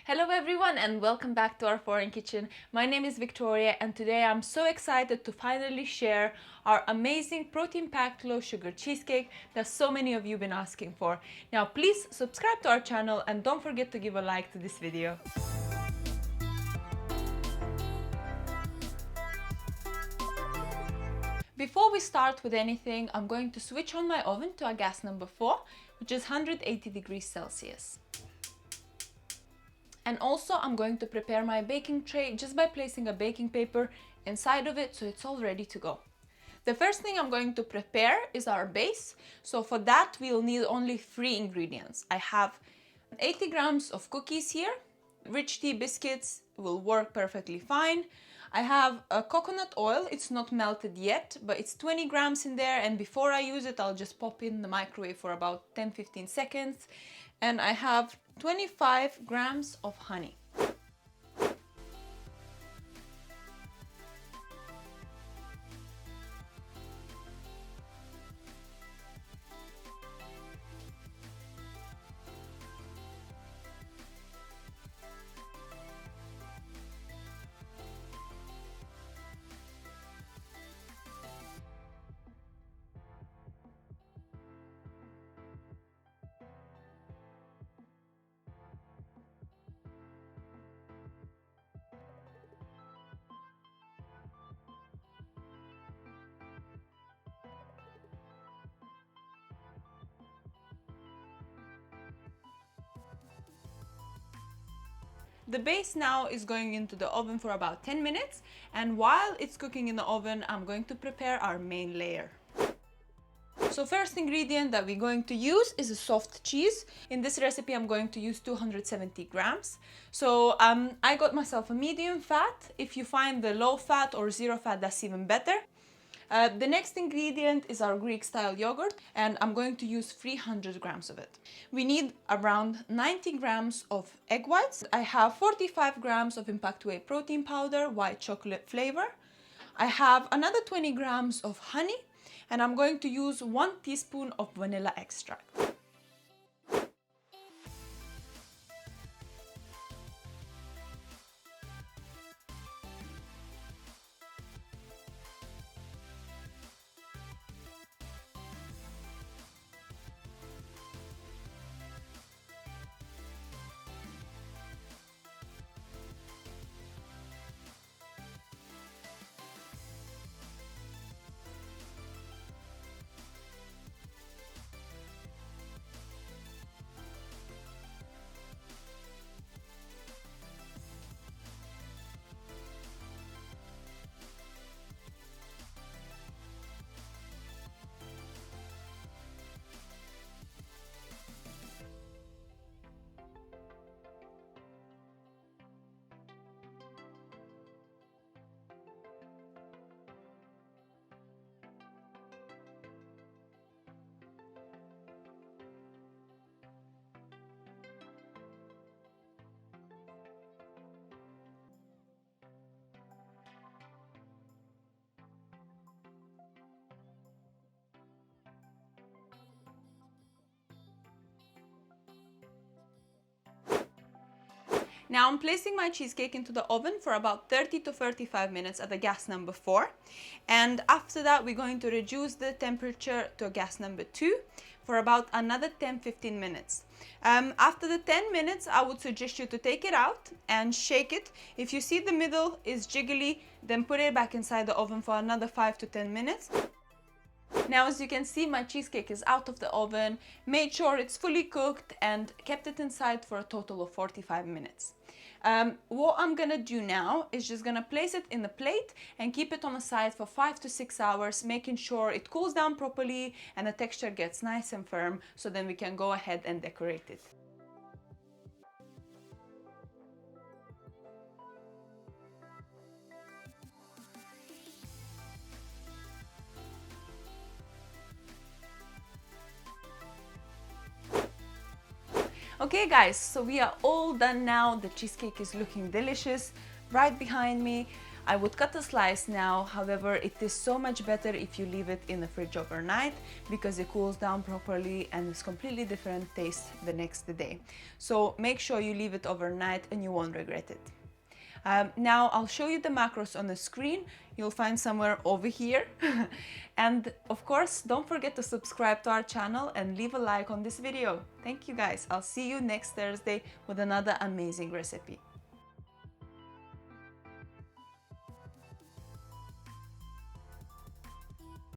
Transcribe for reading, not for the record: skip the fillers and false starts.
Hello everyone and welcome back to our foreign kitchen. My name is Victoria and today I'm so excited to finally share our amazing protein-packed low sugar cheesecake that so many of you have been asking for. Now please subscribe to our channel and don't forget to give a like to this video. Before we start with anything, I'm going to switch on my oven to a gas number 4, which is 180 degrees Celsius. And also I'm going to prepare my baking tray just by placing a baking paper inside of it so it's all ready to go. The first thing I'm going to prepare is our base. So for that we'll need only 3 ingredients. I have 80 grams of cookies here. Rich tea biscuits will work perfectly fine. I have a coconut oil, it's not melted yet, but it's 20 grams in there, and before I use it I'll just pop in the microwave for about 10-15 seconds. And I have 25 grams of honey. The base now is going into the oven for about 10 minutes, and while it's cooking in the oven, I'm going to prepare our main layer. So first ingredient that we're going to use is a soft cheese. In this recipe, I'm going to use 270 grams. So I got myself a medium fat. If you find the low fat or zero fat, that's even better. The next ingredient is our Greek style yogurt, and I'm going to use 300 grams of it. We need around 90 grams of egg whites. I have 45 grams of Impact Whey protein powder, white chocolate flavor. I have another 20 grams of honey, and I'm going to use 1 teaspoon of vanilla extract. Now I'm placing my cheesecake into the oven for about 30 to 35 minutes at the gas number 4. And after that, we're going to reduce the temperature to gas number 2 for about another 10-15 minutes. After the 10 minutes, I would suggest you to take it out and shake it. If you see the middle is jiggly, then put it back inside the oven for another 5 to 10 minutes. Now, as you can see, my cheesecake is out of the oven, made sure it's fully cooked, and kept it inside for a total of 45 minutes. What I'm gonna do now is just gonna place it in the plate and keep it on the side for 5 to 6 hours, making sure it cools down properly and the texture gets nice and firm, so then we can go ahead and decorate it. Okay guys, so we are all done now. The cheesecake is looking delicious right behind me. I would cut a slice now, however, it is so much better if you leave it in the fridge overnight because it cools down properly and it's completely different taste the next day. So make sure you leave it overnight and you won't regret it. Now I'll show you the macros on the screen. You'll find somewhere over here. And of course, don't forget to subscribe to our channel and leave a like on this video. Thank you guys. I'll see you next Thursday with another amazing recipe.